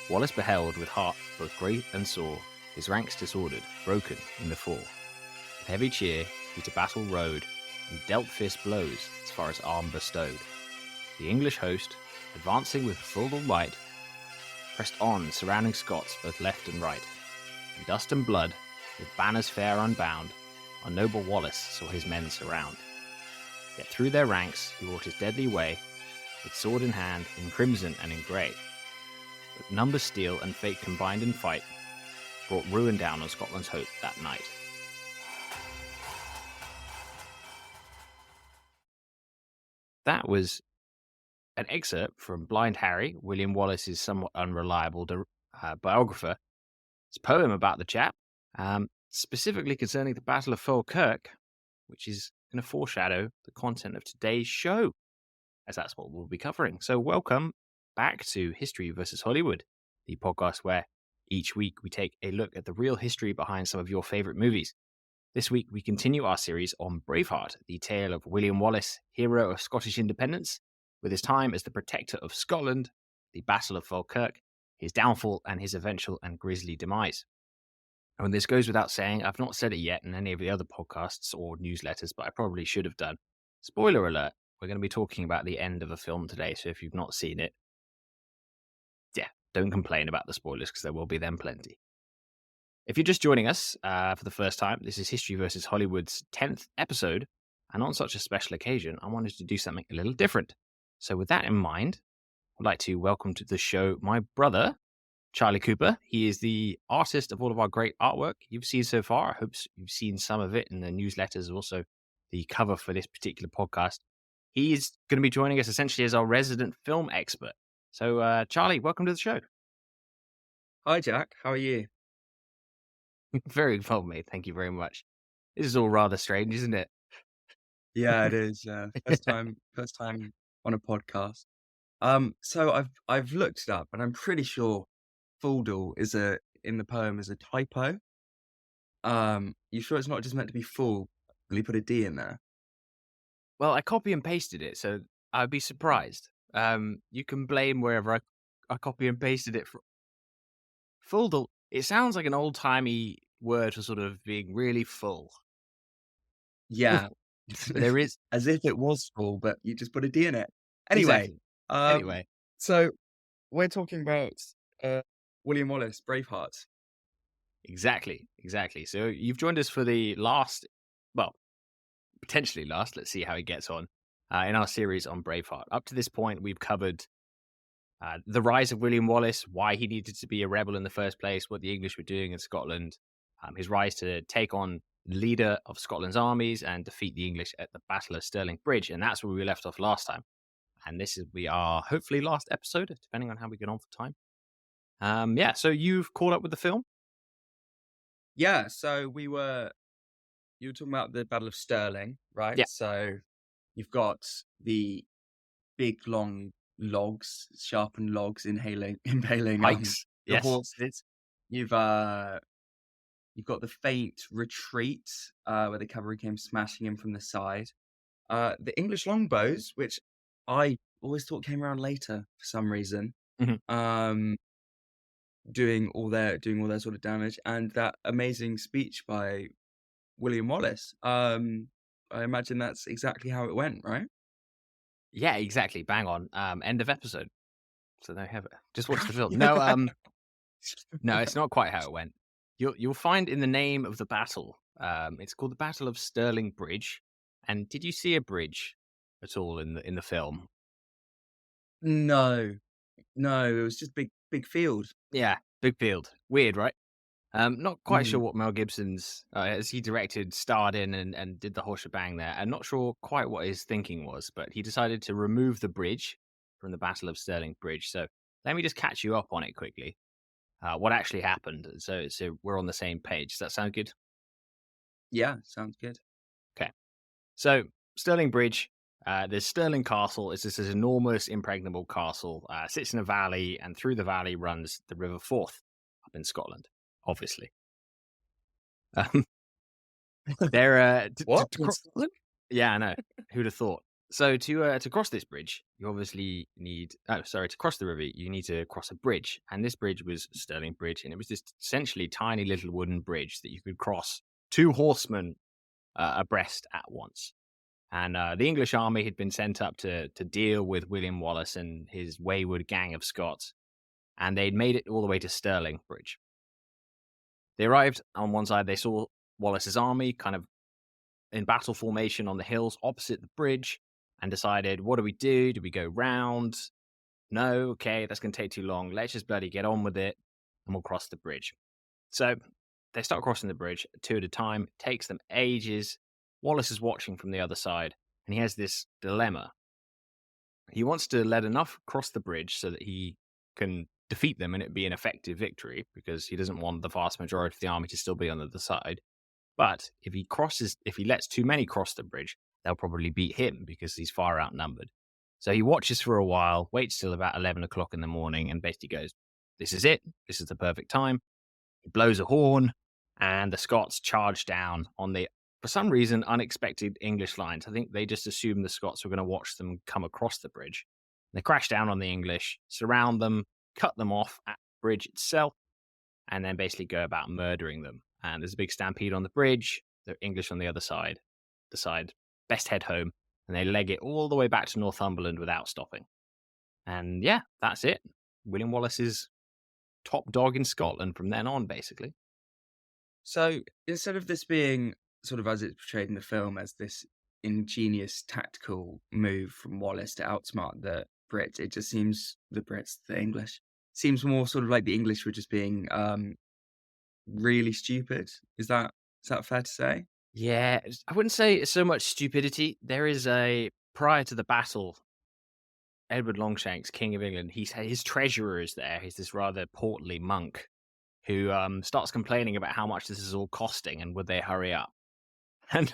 Wallace beheld with heart both great and sore his ranks disordered, broken in the fall. With heavy cheer he to battle rode, and dealt fierce blows as far as arm bestowed. The English host, advancing with full might, pressed on, surrounding Scots both left and right. In dust and blood, with banners fair unbound, our noble Wallace saw his men surround. Yet through their ranks he wrought his deadly way, with sword in hand, in crimson and in grey. With numbers steel and fate combined in fight, brought ruin down on Scotland's hope that night. That was an excerpt from Blind Harry, William Wallace's somewhat unreliable biographer. It's a poem about the chap, specifically concerning the Battle of Falkirk, which is going to foreshadow the content of today's show, as that's what we'll be covering. So welcome back to History versus Hollywood, the podcast where each week we take a look at the real history behind some of your favorite movies. This week we continue our series on Braveheart, the tale of William Wallace, hero of Scottish independence, with his time as the protector of Scotland, the Battle of Falkirk, his downfall, and his eventual and grisly demise. And this goes without saying, I've not said it yet in any of the other podcasts or newsletters, but I probably should have done. Spoiler alert, we're going to be talking about the end of a film today, so if you've not seen it, don't complain about the spoilers because there will be them plenty. If you're just joining us for the first time, this is History versus Hollywood's 10th episode, and on such a special occasion, I wanted to do something a little different. So with that in mind, I'd like to welcome to the show my brother, Charlie Cooper. He is the artist of all of our great artwork you've seen so far. I hope you've seen some of it in the newsletters, also the cover for this particular podcast. He's going to be joining us essentially as our resident film expert. So, Charlie, welcome to the show. Hi, Jack. How are you? Very well, mate. Thank you very much. This is all rather strange, isn't it? Yeah, it is. First time on a podcast. So I've looked it up, and I'm pretty sure Fuldal in the poem is a typo. You sure it's not just meant to be full? Will you put a D in there? Well, I copy and pasted it, so I'd be surprised. You can blame wherever I copy and pasted it from. Fuldal, it sounds like an old-timey word for sort of being really full. Yeah, There is. as if it was full, but you just put a D in it. Anyway, Exactly. Anyway. so we're talking about William Wallace, Braveheart. Exactly. So you've joined us for the last, well, potentially last, let's see how he gets on, in our series on Braveheart. Up to this point, we've covered the rise of William Wallace, why he needed to be a rebel in the first place, what the English were doing in Scotland, his rise to take on the leader of Scotland's armies and defeat the English at the Battle of Stirling Bridge. And that's where we left off last time. And this will be our hopefully last episode, depending on how we get on for time. So you've caught up with the film? Yeah, so you were talking about the Battle of Stirling, right? Yeah. So you've got the big long logs, sharpened logs, impaling Pikes. the Yes. horses. You've got the faint retreat where the cavalry came smashing in from the side. The English longbows, which I always thought came around later for some reason. Mhm. Doing all their sort of damage, and that amazing speech by William Wallace. I imagine that's exactly how it went, right? Yeah, exactly. Bang on. End of episode. So there you have it. Just watch the film. No, no, it's not quite how it went. You'll find in the name of the battle, it's called the Battle of Stirling Bridge. And did you see a bridge at all in the film? No, it was just big field. Yeah, big field. Weird, right? Not quite sure Mm. what Mel Gibson's, as he directed, starred in and did the whole shebang there. I'm not sure quite what his thinking was, but he decided to remove the bridge from the Battle of Stirling Bridge. So let me just catch you up on it quickly. What actually happened? So we're on the same page. Does that sound good? Yeah, sounds good. Okay. So Stirling Bridge, there's Stirling Castle. It's this enormous, impregnable castle. Sits in a valley, and through the valley runs the River Forth up in Scotland, obviously. They're What? yeah, I know. Who'd have thought? So to cross this bridge, you obviously need. Oh, sorry, to cross the river, you need to cross a bridge, and this bridge was Stirling Bridge, and it was this essentially tiny little wooden bridge that you could cross two horsemen abreast at once. And the English army had been sent up to deal with William Wallace and his wayward gang of Scots, and they'd made it all the way to Stirling Bridge. They arrived on one side. They saw Wallace's army kind of in battle formation on the hills opposite the bridge, and decided, what do we do? Do we go round? No, okay, that's going to take too long. Let's just bloody get on with it, and we'll cross the bridge. So they start crossing the bridge two at a time. It takes them ages. Wallace is watching from the other side, and he has this dilemma. He wants to let enough cross the bridge so that he can defeat them and it be an effective victory, because he doesn't want the vast majority of the army to still be on the other side. But if he lets too many cross the bridge, they'll probably beat him because he's far outnumbered. So he watches for a while, waits till about 11 o'clock in the morning, and basically goes, this is it. This is the perfect time. He blows a horn, and the Scots charge down on the, for some reason, unexpected English lines. I think they just assumed the Scots were going to watch them come across the bridge. They crash down on the English, surround them, cut them off at the bridge itself, and then basically go about murdering them. And there's a big stampede on the bridge. The English on the other side decide best head home, and they leg it all the way back to Northumberland without stopping. And yeah, that's it. William Wallace is top dog in Scotland from then on, basically. So instead of this being sort of as it's portrayed in the film as this ingenious tactical move from Wallace to outsmart the Brits, it just seems the English, seems more sort of like the English were just being really stupid. Is that fair to say? Yeah, I wouldn't say it's so much stupidity. There is a prior to the battle, Edward Longshanks, King of England. His treasurer is there. He's this rather portly monk who starts complaining about how much this is all costing and would they hurry up. And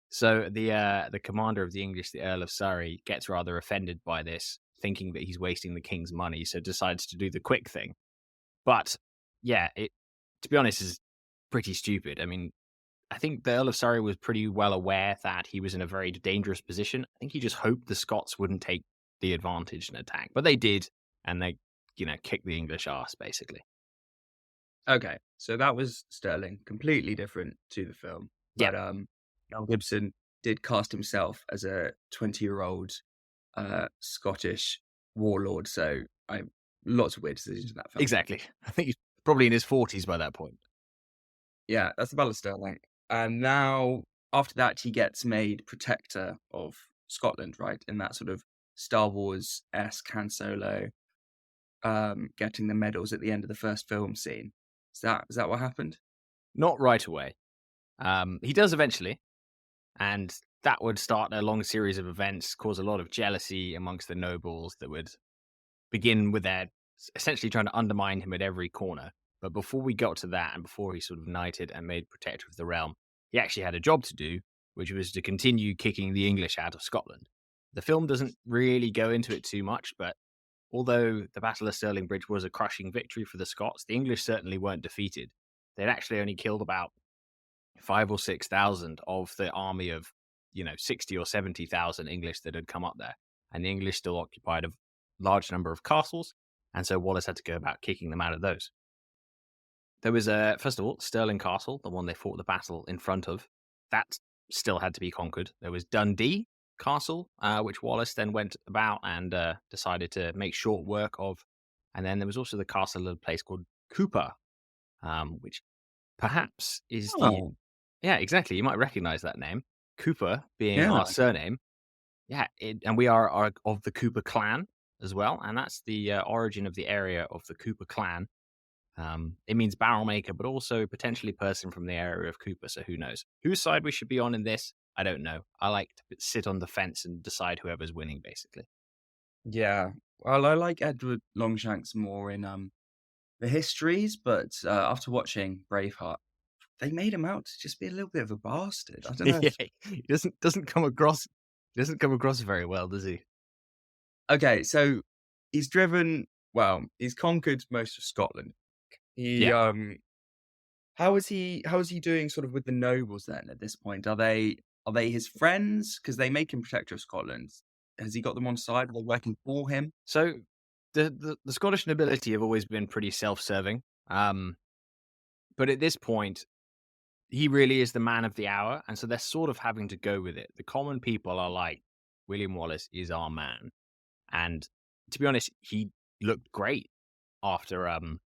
so the commander of the English, the Earl of Surrey, gets rather offended by this, thinking that he's wasting the king's money, so decides to do the quick thing. But yeah, it to be honest is pretty stupid. I mean, I think the Earl of Surrey was pretty well aware that he was in a very dangerous position. I think he just hoped the Scots wouldn't take the advantage and attack, but they did, and they kicked the English arse basically. Okay, so that was Sterling, completely different to the film. Yeah, But Mel Gibson did cast himself as a 20-year-old Scottish warlord. So I lots of weird decisions in that film. exactly. I think he's probably in his 40s by that point. Yeah, that's the Battle of Stirling. And now after that, he gets made protector of Scotland, right? In that sort of Star Wars-esque Han Solo, getting the medals at the end of the first film scene. Is that what happened? Not right away. He does eventually, and that would start a long series of events, cause a lot of jealousy amongst the nobles that would begin with their essentially trying to undermine him at every corner. But before we got to that, and before he sort of knighted and made protector of the realm, he actually had a job to do, which was to continue kicking the English out of Scotland. The film doesn't really go into it too much, but although the Battle of Stirling Bridge was a crushing victory for the Scots, the English certainly weren't defeated. They'd actually only killed about 5 or 6 thousand of the army of 60 or 70,000 English that had come up there, and the English still occupied a large number of castles, and so Wallace had to go about kicking them out of those. There was first of all Stirling Castle, the one they fought the battle in front of, that still had to be conquered. There was Dundee Castle, which Wallace then went about and decided to make short work of, and then there was also the castle of a place called Cooper, which perhaps is the Oh, yeah, exactly. You might recognize that name. Cooper being yeah. our surname. Yeah, and we are of the Cooper clan as well. And that's the origin of the area of the Cooper clan. It means barrel maker, but also potentially person from the area of Cooper. So who knows? Whose side we should be on in this? I don't know. I like to sit on the fence and decide whoever's winning, basically. Yeah. Well, I like Edward Longshanks more in the histories, but after watching Braveheart, they made him out to just be a little bit of a bastard. I don't know Yeah, if he doesn't come across very well, does he? Okay, so he's driven he's conquered most of Scotland. He Yeah. how is he doing sort of with the nobles then at this point? Are they Are they his friends? Because they make him protector of Scotland. Has he got them on side? Are they working for him? So the Scottish nobility have always been pretty self-serving. But at this point, he really is the man of the hour, and so they're sort of having to go with it. The common people are like, William Wallace is our man. And to be honest, he looked great after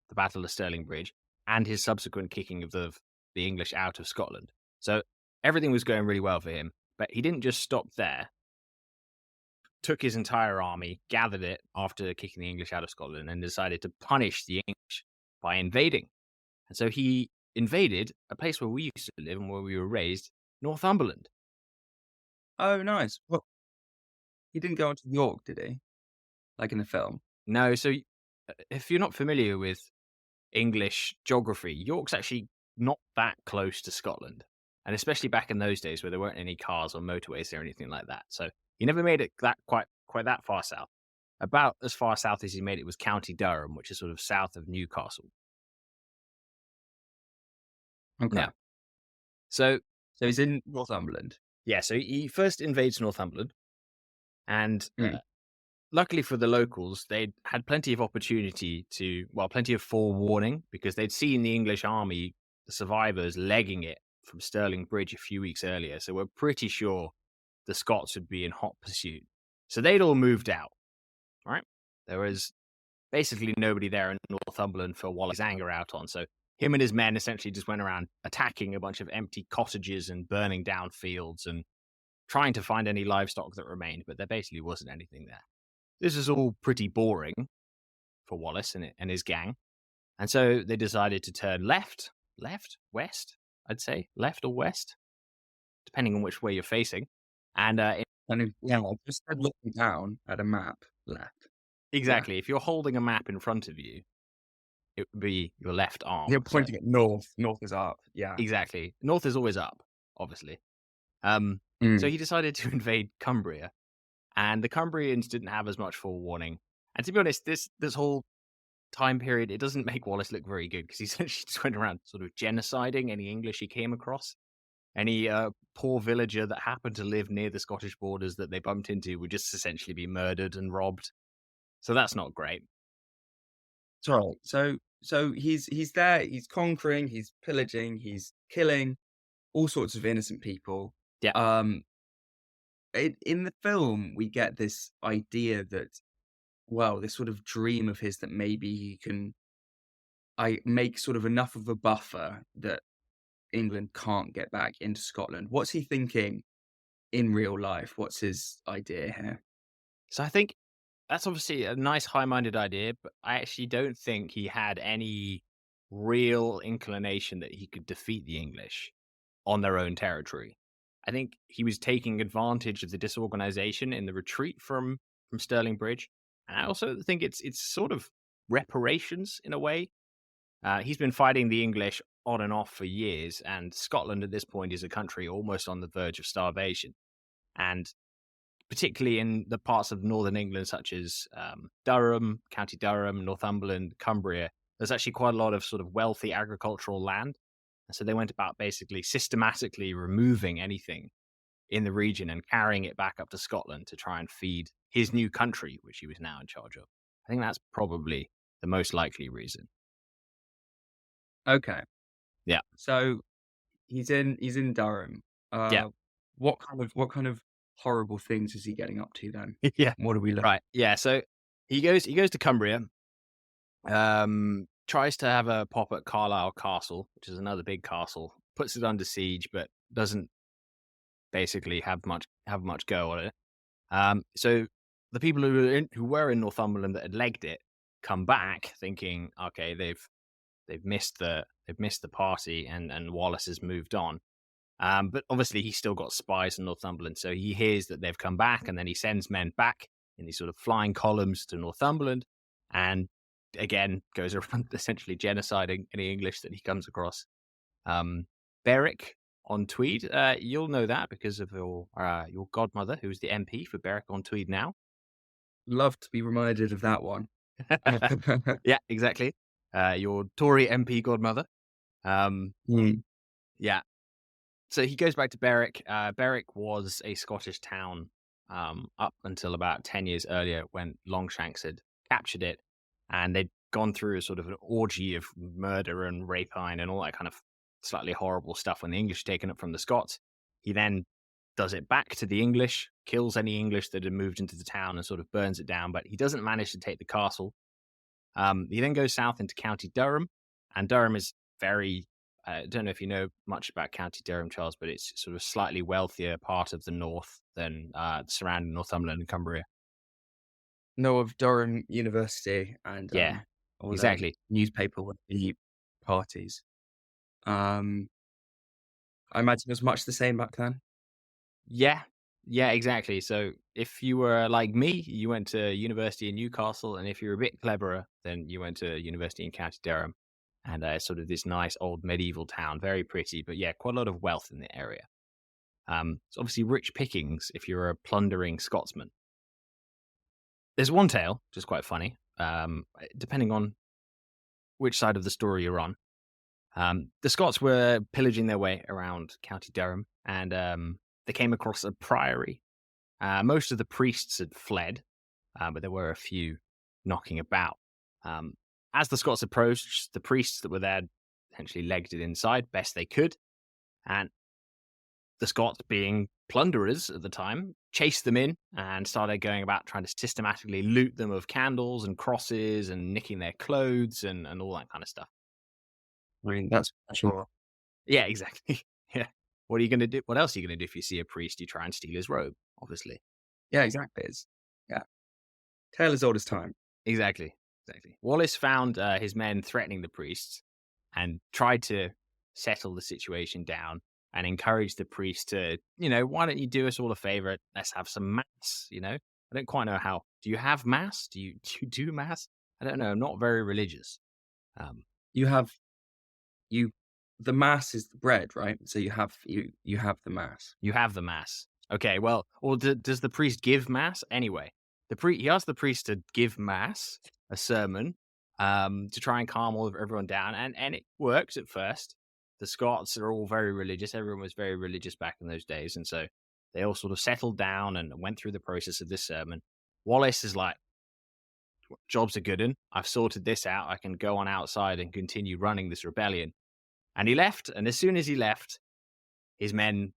the Battle of Stirling Bridge and his subsequent kicking of the English out of Scotland. So everything was going really well for him, but he didn't just stop there. Took his entire army, gathered it after kicking the English out of Scotland, and decided to punish the English by invading. And so he invaded a place where we used to live and where we were raised, Northumberland. Oh, nice. Well, he didn't go on to York, did he? Like in the film? No, so if you're not familiar with English geography, York's actually not that close to Scotland. And especially back in those days where there weren't any cars or motorways or anything like that. So he never made it that quite that far south. About as far south as he made it was County Durham, which is sort of south of Newcastle. Okay. Now, so So he's in Northumberland. yeah, so he first invades Northumberland, and Mm. luckily for the locals, they'd had plenty of opportunity plenty of forewarning because they'd seen the English army, the survivors, legging it from Stirling Bridge a few weeks earlier. So we're pretty sure the Scots would be in hot pursuit. So they'd all moved out, right? There was basically nobody there in Northumberland for Wallace's anger out on. So him and his men essentially just went around attacking a bunch of empty cottages and burning down fields and trying to find any livestock that remained, but there basically wasn't anything there. This is all pretty boring for Wallace and his gang. And so they decided to turn left, west, I'd say, left or west, depending on which way you're facing. And I just said looking down at a map left. Yeah. exactly, if you're holding a map in front of you, it would be your left arm. You're So pointing at north. North is up. Yeah. exactly. North is always up, obviously. So Mm. he decided to invade Cumbria, and the Cumbrians didn't have as much forewarning. And to be honest, this whole time period, it doesn't make Wallace look very good because he essentially just went around sort of genociding any English he came across. Any poor villager that happened to live near the Scottish borders that they bumped into would just essentially be murdered and robbed. So that's not great. Sorry. So he's there. He's conquering. He's pillaging. He's killing all sorts of innocent people. Yeah. Um, in the film, we get this idea that, well, this sort of dream of his that maybe he can I make sort of enough of a buffer that England can't get back into Scotland. What's he thinking in real life? What's his idea here? So I think that's obviously a nice high-minded idea, but I actually don't think he had any real inclination that he could defeat the English on their own territory. I think he was taking advantage of the disorganization in the retreat from Stirling Bridge, and I also think it's sort of reparations in a way. He's been fighting the English on and off for years, and Scotland at this point is a country almost on the verge of starvation. And particularly in the parts of northern England, such as Durham, County Durham, Northumberland, Cumbria, there's actually quite a lot of sort of wealthy agricultural land. And so they went about basically systematically removing anything in the region and carrying it back up to Scotland to try and feed his new country, which he was now in charge of. I think that's probably the most likely reason. Okay. Yeah. So he's in Durham. Yeah. What kind of horrible things is he getting up to then? Yeah. What are we looking? Right. Yeah. So he goes to Cumbria, tries to have a pop at Carlisle Castle, which is another big castle, puts it under siege, but doesn't basically have much go on it. So the people who were in Northumberland that had legged it come back thinking, okay, they've missed the party and Wallace has moved on. But obviously he's still got spies in Northumberland, so he hears that they've come back, and then he sends men back in these sort of flying columns to Northumberland, and again goes around essentially genociding any English that he comes across. Berwick on Tweed, you'll know that because of your godmother, who's the MP for Berwick on Tweed now. Love to be reminded of that one. Yeah, exactly. Your Tory MP godmother. Mm. Yeah. So he goes back to Berwick. Berwick was a Scottish town up until about 10 years earlier when Longshanks had captured it. And they'd gone through a sort of an orgy of murder and rapine and all that kind of slightly horrible stuff when the English taken it from the Scots. He then does it back to the English, kills any English that had moved into the town and sort of burns it down. But he doesn't manage to take the castle. He then goes south into County Durham, and Durham is very. I don't know if you know much about County Durham, Charles, but it's sort of slightly wealthier part of the north than surrounding Northumberland and Cumbria. Know of Durham University and, Yeah, all their exactly. newspaper with the parties. Um, I imagine it was much the same back then. Yeah, yeah, exactly. So if you were like me, you went to university in Newcastle, and if you're a bit cleverer, then you went to university in County Durham, and sort of this nice old medieval town, very pretty, but yeah, quite a lot of wealth in the area. It's obviously rich pickings if you're a plundering Scotsman. There's one tale, which is quite funny, depending on which side of the story you're on. The Scots were pillaging their way around County Durham, and they came across a priory. Most of the priests had fled, but there were a few knocking about. Um, as the Scots approached, the priests that were there essentially legged it inside best they could, and the Scots, being plunderers at the time, chased them in and started going about trying to systematically loot them of candles and crosses and nicking their clothes and all that kind of stuff. I mean, that's for sure. Yeah, exactly. Yeah. What are you going to do? What else are you going to do if you see a priest? You try and steal his robe, obviously. Yeah, exactly. It's yeah, tale as old as time. Exactly. Exactly. Wallace found his men threatening the priests and tried to settle the situation down and encourage the priest to, why don't you do us all a favor? Let's have some mass, I don't quite know how. Do you have mass? Do you do mass? I don't know. I'm not very religious. Um, You have you the mass is the bread, right? So you have the mass. You have the mass. Okay, well, or does the priest give mass anyway? He asked the priest to give mass, a sermon, to try and calm everyone down, and it works at first. The Scots are all very religious. Everyone was very religious back in those days, and so they all sort of settled down and went through the process of this sermon. Wallace is like, "Job's a good one. I've sorted this out. I can go on outside and continue running this rebellion." And he left, and as soon as he left, his men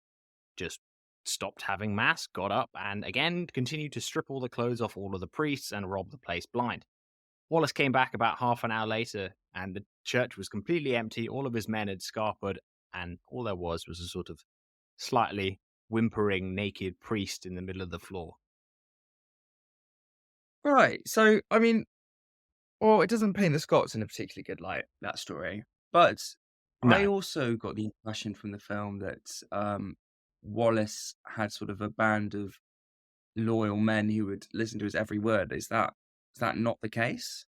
just stopped having mass, got up, and again continued to strip all the clothes off all of the priests and rob the place blind. Wallace came back about half an hour later, and the church was completely empty. All of his men had scarpered, and all there was a sort of slightly whimpering naked priest in the middle of the floor. Right. So, I mean, well, it doesn't paint the Scots in a particularly good light, that story. But I No. also got the impression from the film that Wallace had sort of a band of loyal men who would listen to his every word. Is that not the case?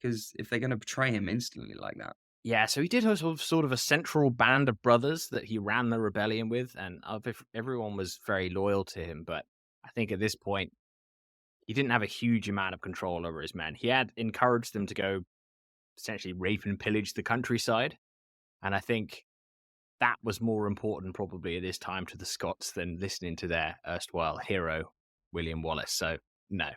Because if they're going to betray him instantly like that, Yeah, so he did have sort of a central band of brothers that he ran the rebellion with, and everyone was very loyal to him. But I think at this point, he didn't have a huge amount of control over his men. He had encouraged them to go essentially rape and pillage the countryside. And I think that was more important probably at this time to the Scots than listening to their erstwhile hero, William Wallace. So, no.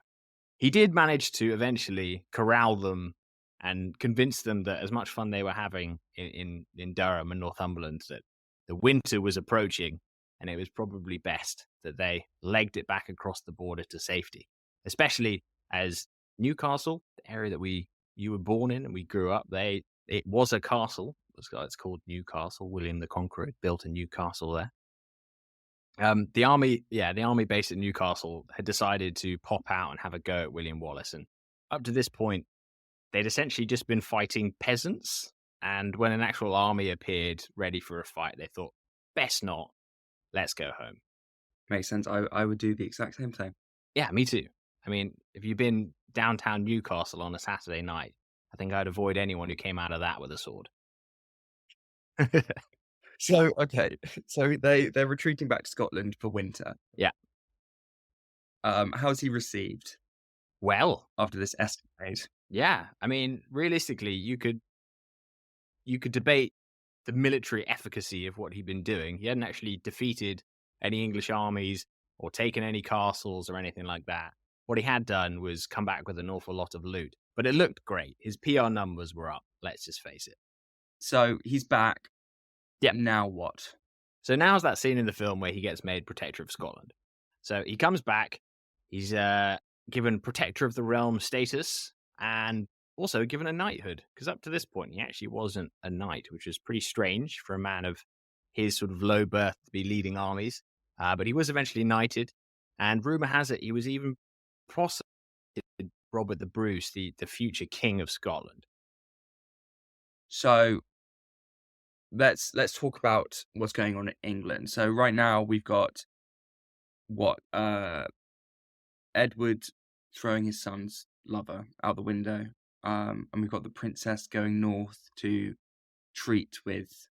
He did manage to eventually corral them and convince them that as much fun they were having in Durham and Northumberland, that the winter was approaching and it was probably best that they legged it back across the border to safety, especially as Newcastle, the area that you were born in and we grew up, it was a castle. It's called Newcastle. William the Conqueror had built a Newcastle there. The army base at Newcastle had decided to pop out and have a go at William Wallace. And up to this point, they'd essentially just been fighting peasants. And when an actual army appeared ready for a fight, they thought, best not, let's go home. makes sense. I would do the exact same thing. Yeah, me too. I mean, if you've been downtown Newcastle on a Saturday night, I think I'd avoid anyone who came out of that with a sword. So okay, so they're retreating back to Scotland for winter. Yeah. How's he received Well, after this escapade? yeah. I mean, realistically, you could debate the military efficacy of what he'd been doing. He hadn't actually defeated any English armies or taken any castles or anything like that. What he had done was come back with an awful lot of loot, but it looked great. His PR numbers were up. Let's just face it. So he's back. Yep. Now what? So now's that scene in the film where he gets made Protector of Scotland. So he comes back. He's given Protector of the Realm status and also given a knighthood, because up to this point he actually wasn't a knight, which was pretty strange for a man of his sort of low birth to be leading armies. But he was eventually knighted, and rumor has it he was even prosecuted Robert the Bruce, the future king of Scotland. So let's talk about what's going on in England. So right now we've got what Edward throwing his son's lover out the window, and we've got the princess going north to treat with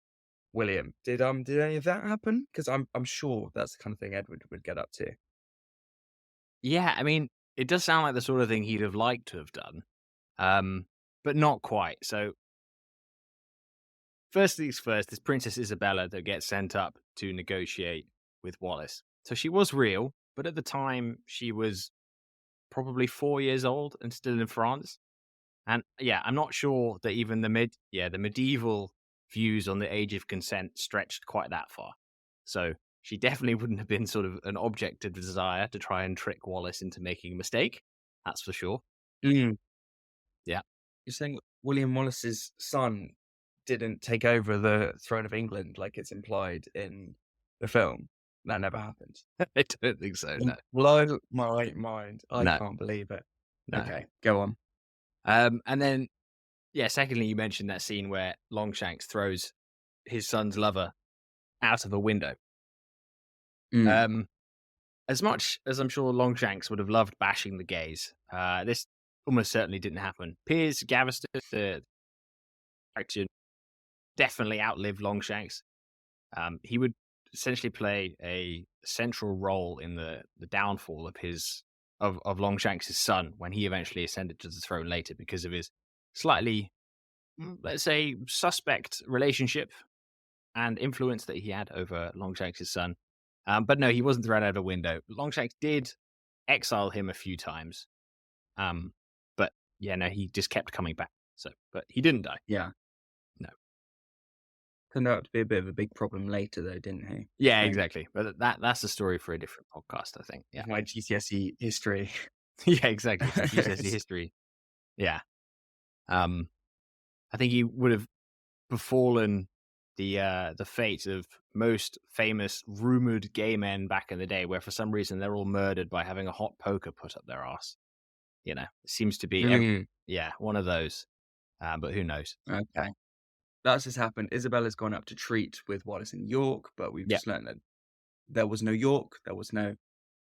William. Did any of that happen? Because I'm sure that's the kind of thing Edward would get up to. Yeah, I mean, it does sound like the sort of thing he'd have liked to have done, but not quite. So first things first, this Princess Isabella that gets sent up to negotiate with Wallace. So she was real, but at the time she was probably 4 years old and still in France. And yeah, I'm not sure that even the medieval views on the age of consent stretched quite that far. So she definitely wouldn't have been sort of an object of desire to try and trick Wallace into making a mistake. That's for sure. Mm. Yeah. You're saying William Wallace's son didn't take over the throne of England like it's implied in the film? That never happened. I don't think so. No. Blow my mind. I No. can't believe it. No. Okay, go on. And then, yeah, secondly, you mentioned that scene where Longshanks throws his son's lover out of a window. Mm. As much as I'm sure Longshanks would have loved bashing the gays, this almost certainly didn't happen. Piers Gaveston, the actor, definitely outlived Longshanks. He would essentially play a central role in the downfall of Longshanks' son when he eventually ascended to the throne later because of his slightly, let's say, suspect relationship and influence that he had over Longshanks' son. But no, he wasn't thrown out of a window. Longshanks did exile him a few times. But yeah, no, he just kept coming back. So, but he didn't die. Yeah. No. Turned out to be a bit of a big problem later, though, didn't he? Yeah, So, exactly. But that's a story for a different podcast, I think. Yeah. my GCSE history. Yeah, exactly. For GCSE history. Yeah. I think he would have befallen the fate of most famous rumored gay men back in the day, where for some reason they're all murdered by having a hot poker put up their ass. You know, it seems to be one of those. But who knows? Okay. That's just happened. Isabella's gone up to treat with Wallace in York, but we've Yeah. just learned that there was no York, there was no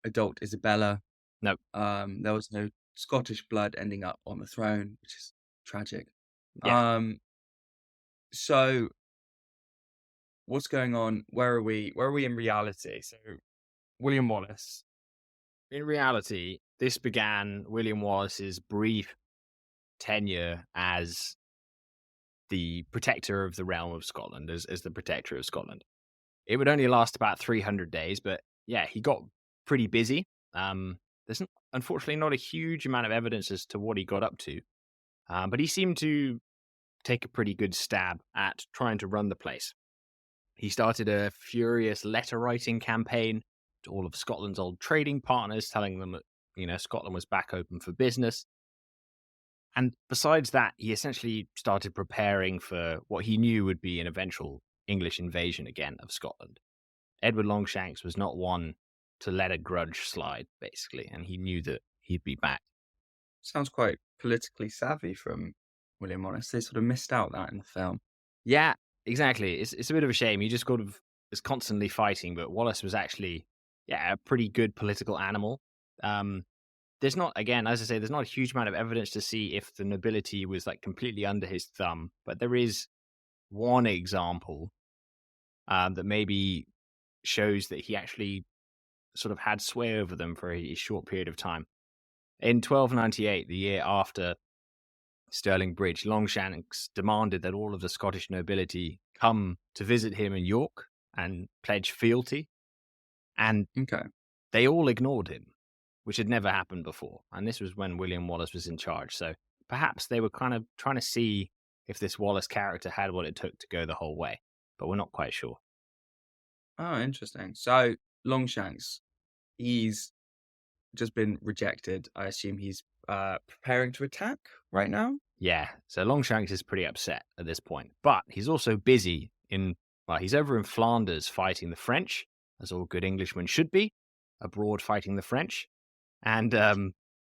adult Isabella. No. There was no Scottish blood ending up on the throne, which is tragic. Yeah. So what's going on? Where are we? Where are we in reality? So William Wallace. In reality, this began William Wallace's brief tenure as the protector of the realm of Scotland, as the protector of Scotland. It would only last about 300 days, but yeah, he got pretty busy. There's unfortunately not a huge amount of evidence as to what he got up to, but he seemed to take a pretty good stab at trying to run the place. He started a furious letter writing campaign to all of Scotland's old trading partners, telling them that Scotland was back open for business. And besides that, he essentially started preparing for what he knew would be an eventual English invasion again of Scotland. Edward Longshanks was not one to let a grudge slide, basically, and he knew that he'd be back. Sounds quite politically savvy from William Wallace. They sort of missed out that in the film. Yeah, exactly. It's a bit of a shame. He just sort of is constantly fighting, but Wallace was actually, a pretty good political animal. There's not, again, as I say, there's not a huge amount of evidence to see if the nobility was like completely under his thumb, but there is one example that maybe shows that he actually sort of had sway over them for a short period of time. In 1298, the year after Stirling Bridge, Longshanks demanded that all of the Scottish nobility come to visit him in York and pledge fealty. And Okay. they all ignored him, which had never happened before. And this was when William Wallace was in charge. So perhaps they were kind of trying to see if this Wallace character had what it took to go the whole way, but we're not quite sure. Oh, interesting. So Longshanks, he's just been rejected. I assume he's preparing to attack right now. Yeah, so Longshanks is pretty upset at this point, but he's also busy well, he's over in Flanders fighting the French, as all good Englishmen should be, abroad fighting the French. And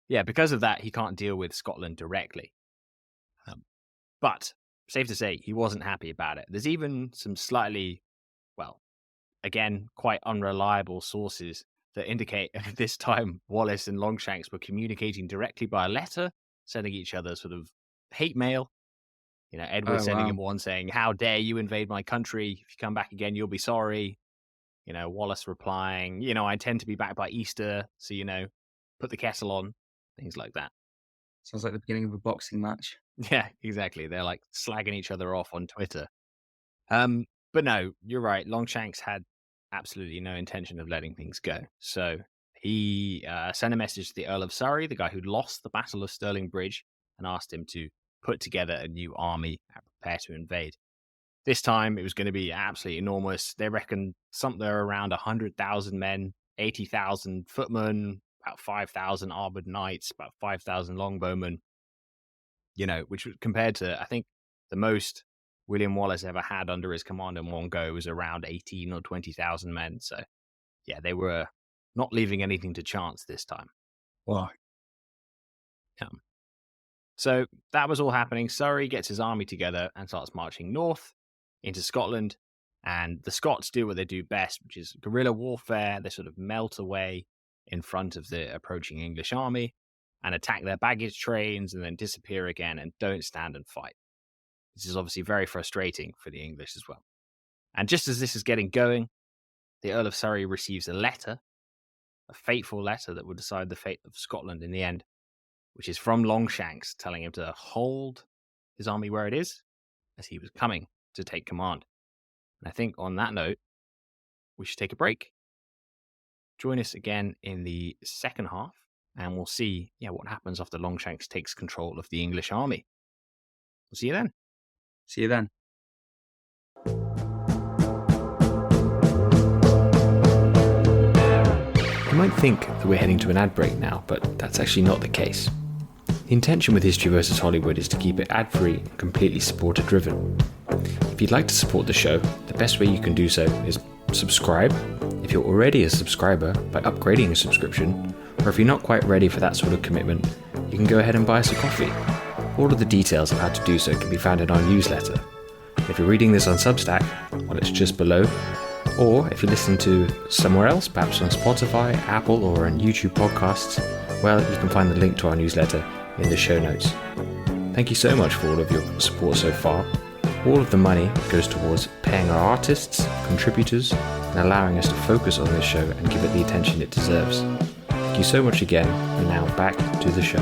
yeah, because of that, he can't deal with Scotland directly. But safe to say, he wasn't happy about it. There's even some slightly, well, again, quite unreliable sources that indicate at this time Wallace and Longshanks were communicating directly by letter, sending each other sort of hate mail. Edward Oh sending wow. him one saying, "How dare you invade my country? If you come back again, you'll be sorry." Wallace replying, "I intend to be back by Easter, so, put the kettle on," things like that. Sounds like the beginning of a boxing match. Yeah, exactly. They're like slagging each other off on Twitter. But no, you're right. Longshanks had absolutely no intention of letting things go. So he sent a message to the Earl of Surrey, the guy who lost the Battle of Stirling Bridge, and asked him to put together a new army and prepare to invade. This time it was going to be absolutely enormous. They reckon something around 100,000 men, 80,000 footmen, about 5,000 armored knights, about 5,000 longbowmen, which was compared to, I think, the most William Wallace ever had under his command in one go was around 18 or 20,000 men. So, yeah, they were not leaving anything to chance this time. Wow. Yeah. So that was all happening. Surrey gets his army together and starts marching north into Scotland. And the Scots do what they do best, which is guerrilla warfare. They sort of melt away in front of the approaching English army and attack their baggage trains and then disappear again and don't stand and fight. This is obviously very frustrating for the English as well. And just as this is getting going, the Earl of Surrey receives a letter, a fateful letter that will decide the fate of Scotland in the end, which is from Longshanks telling him to hold his army where it is as he was coming to take command. And I think on that note, we should take a break. Join us again in the second half, and we'll see what happens after Longshanks takes control of the English army. We'll see you then. See you then. You might think that we're heading to an ad break now, but that's actually not the case. The intention with History vs. Hollywood is to keep it ad-free and completely supporter-driven. If you'd like to support the show, the best way you can do so is subscribe, if you're already a subscriber, by upgrading a subscription, or if you're not quite ready for that sort of commitment, you can go ahead and buy us a coffee. All of the details of how to do so can be found in our newsletter. If you're reading this on Substack, well, it's just below. Or if you're listening to somewhere else, perhaps on Spotify, Apple, or on YouTube podcasts, well, you can find the link to our newsletter in the show notes. Thank you so much for all of your support so far. All of the money goes towards paying our artists, contributors, and allowing us to focus on this show and give it the attention it deserves. Thank you so much again, and now back to the show.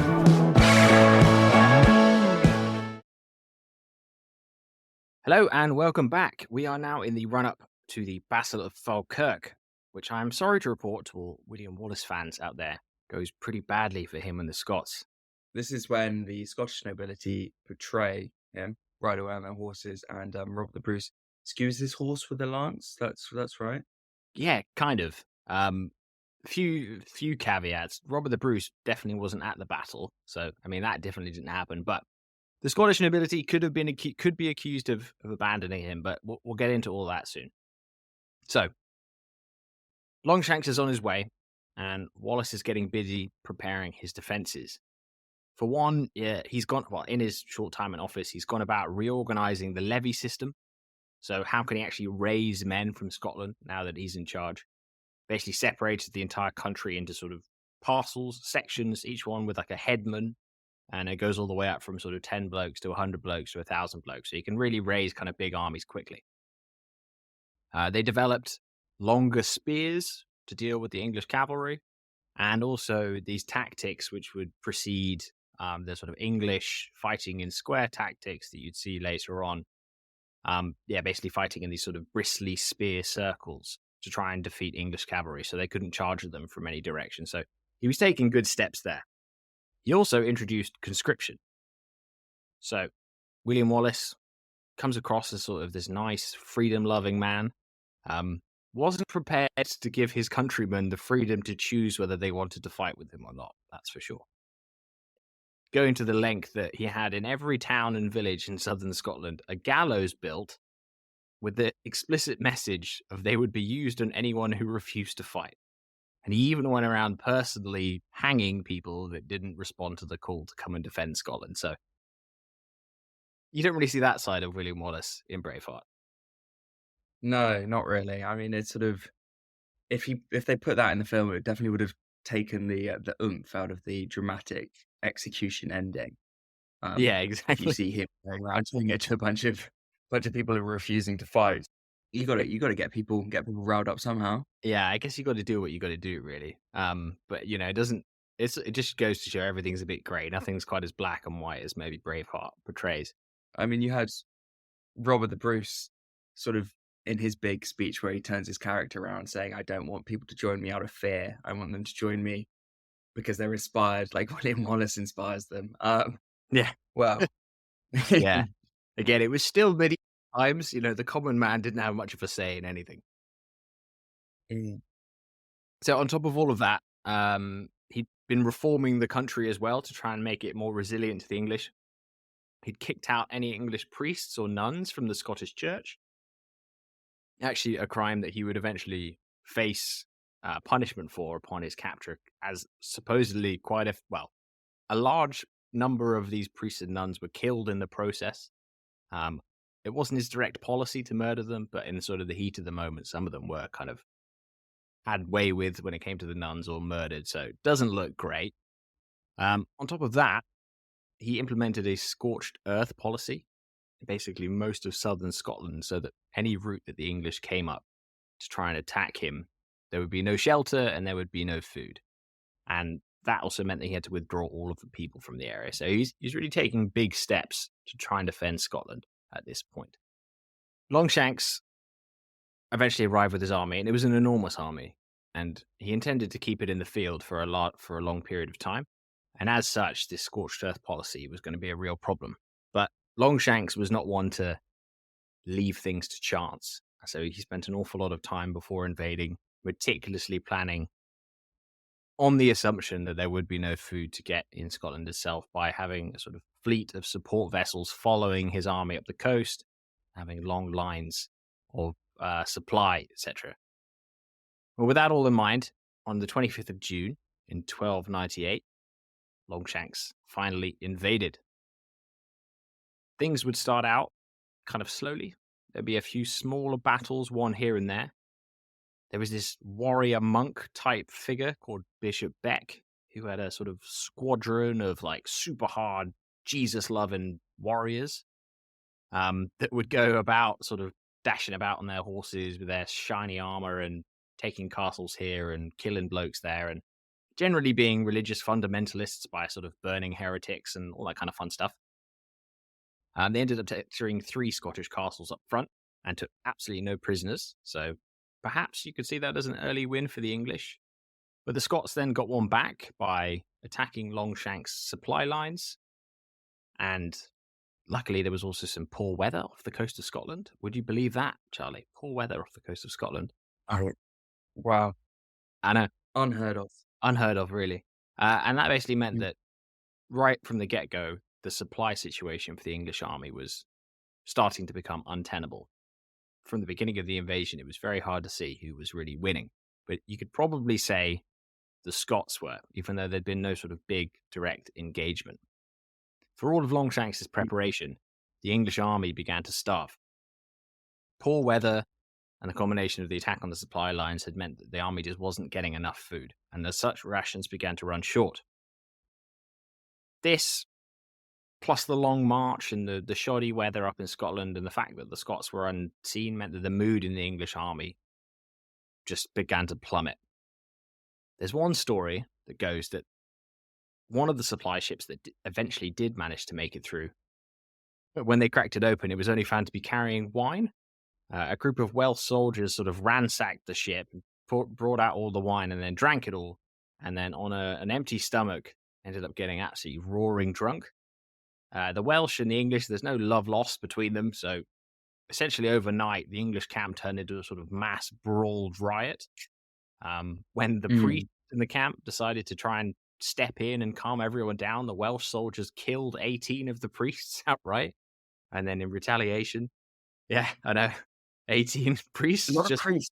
Hello and welcome back. We are now in the run-up to the Battle of Falkirk, which I'm sorry to report to all William Wallace fans out there goes pretty badly for him and the Scots. This is when the Scottish nobility betray him, ride away on their horses, and Robert the Bruce skews his horse with a lance. That's right. Yeah, kind of. Few caveats. Robert the Bruce definitely wasn't at the battle, so I mean that definitely didn't happen. But the Scottish nobility could be accused of abandoning him, but we'll get into all that soon. So, Longshanks is on his way, and Wallace is getting busy preparing his defenses. For one, he's gone, in his short time in office, he's gone about reorganizing the levy system. So how can he actually raise men from Scotland now that he's in charge? Basically separated the entire country into sort of parcels, sections, each one with like a headman. And it goes all the way up from sort of 10 blokes to 100 blokes to 1,000 blokes. So you can really raise kind of big armies quickly. They developed longer spears to deal with the English cavalry, and also these tactics which would precede the sort of English fighting in square tactics that you'd see later on. Yeah, basically fighting in these sort of bristly spear circles to try and defeat English cavalry, so they couldn't charge at them from any direction. So he was taking good steps there. He also introduced conscription. So William Wallace comes across as sort of this nice, freedom-loving man. Um, wasn't prepared to give his countrymen the freedom to choose whether they wanted to fight with him or not. That's for sure. Going to the length that he had in every town and village in southern Scotland a gallows built with the explicit message of they would be used on anyone who refused to fight. And he even went around personally hanging people that didn't respond to the call to come and defend Scotland. So you don't really see that side of William Wallace in Braveheart. No, not really. I mean, it's sort of if they put that in the film, it definitely would have taken the oomph out of the dramatic execution ending. Yeah, If you exactly. see him going around doing it to a bunch of people who are refusing to fight, you gotta get people riled up somehow. Yeah, I guess you got to do what you got to do, really. But it doesn't. It just goes to show everything's a bit grey. Nothing's quite as black and white as maybe Braveheart portrays. I mean, you had Robert the Bruce sort of in his big speech where he turns his character around saying, "I don't want people to join me out of fear. I want them to join me because they're inspired, like William Wallace inspires them." Yeah, Well, yeah. Again, it was still medieval times. The common man didn't have much of a say in anything. Mm. So on top of all of that, he'd been reforming the country as well to try and make it more resilient to the English. He'd kicked out any English priests or nuns from the Scottish church. Actually, a crime that he would eventually face punishment for upon his capture, as supposedly a large number of these priests and nuns were killed in the process. Um, it wasn't his direct policy to murder them, but in sort of the heat of the moment, some of them were kind of had way with when it came to the nuns or murdered. So it doesn't look great. On top of that, he implemented a scorched earth policy, basically most of southern Scotland, so that any route that the English came up to try and attack him, there would be no shelter and there would be no food. And that also meant that he had to withdraw all of the people from the area. So he's really taking big steps to try and defend Scotland at this point. Longshanks eventually arrived with his army, and it was an enormous army. And he intended to keep it in the field for a long period of time. And as such, this scorched earth policy was going to be a real problem. But Longshanks was not one to leave things to chance. So he spent an awful lot of time before invading, meticulously planning on the assumption that there would be no food to get in Scotland itself by having a sort of fleet of support vessels following his army up the coast, having long lines of supply, etc. Well, with that all in mind, on the 25th of June in 1298, Longshanks finally invaded. Things would start out kind of slowly. There'd be a few smaller battles, one here and there. There was this warrior monk type figure called Bishop Beck, who had a sort of squadron of like super hard Jesus loving warriors that would go about sort of dashing about on their horses with their shiny armor and taking castles here and killing blokes there and generally being religious fundamentalists by sort of burning heretics and all that kind of fun stuff. They ended up capturing 3 Scottish castles up front and took absolutely no prisoners. So perhaps you could see that as an early win for the English. But the Scots then got one back by attacking Longshanks' supply lines. And luckily, there was also some poor weather off the coast of Scotland. Would you believe that, Charlie? Poor weather off the coast of Scotland. Oh, wow. I know, Unheard of. unheard of, really. And that basically meant Mm. that right from the get go, the supply situation for the English army was starting to become untenable. From the beginning of the invasion, it was very hard to see who was really winning. But you could probably say the Scots were, even though there'd been no sort of big direct engagement. For all of Longshanks' preparation, the English army began to starve. Poor weather and the combination of the attack on the supply lines had meant that the army just wasn't getting enough food, and as such, rations began to run short. This, plus the long march and the shoddy weather up in Scotland, and the fact that the Scots were unseen, meant that the mood in the English army just began to plummet. There's one story that goes that one of the supply ships that eventually did manage to make it through But when they cracked it open, it was only found to be carrying wine. A group of Welsh soldiers sort of ransacked the ship, and brought out all the wine, and then drank it all. And then on an empty stomach, ended up getting absolutely roaring drunk. The Welsh and the English, there's no love lost between them. So essentially, overnight, the English camp turned into a sort of mass brawled riot. When the Mm. priests in the camp decided to try and step in and calm everyone down, the Welsh soldiers killed 18 of the priests outright. And then in retaliation, yeah, I know, 18 A priests lot of just priests,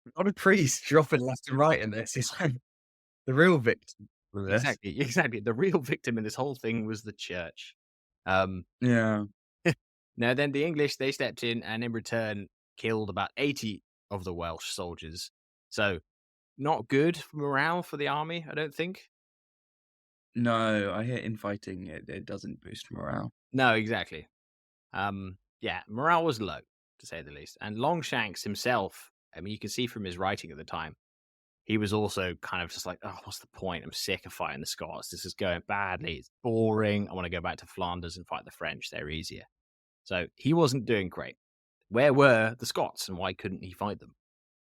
a lot of priests dropping left and right in this. It's like the real victim of this. exactly, exactly. The real victim in this whole thing was the church. Um, Yeah. Now, then the English, they stepped in and in return killed about 80 of the Welsh soldiers. So, not good for morale for the army, I don't think. No, I hear infighting, it doesn't boost morale. No, exactly. Yeah, morale was low, to say the least. And Longshanks himself, I mean, you can see from his writing at the time, he was also kind of just like, oh, what's the point? I'm sick of fighting the Scots. This is going badly. It's boring. I want to go back to Flanders and fight the French. They're easier. So he wasn't doing great. Where were the Scots and why couldn't he fight them?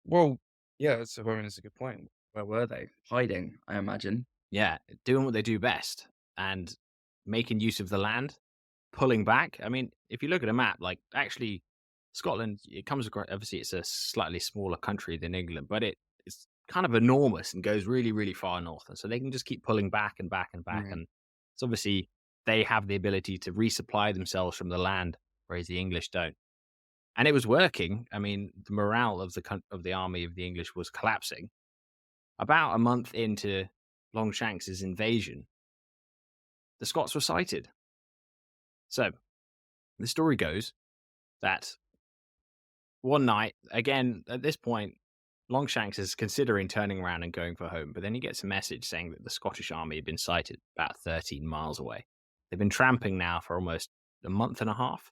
Well, yeah, that's a good point. Where were they? Hiding, I imagine. Yeah, doing what they do best and making use of the land, pulling back. I mean, if you look at a map, like actually Scotland, it comes across, obviously it's a slightly smaller country than England, but it's kind of enormous and goes really, really far north. And so they can just keep pulling back and back and back. Mm. And it's obviously they have the ability to resupply themselves from the land, whereas the English don't. And it was working. I mean, the morale of of the army of the English was collapsing. About a month into Longshanks's invasion, the Scots were sighted. So the story goes that one night, again, at this point, Longshanks is considering turning around and going for home, but then he gets a message saying that the Scottish army had been sighted about 13 miles away. They've been tramping now for almost a month and a half,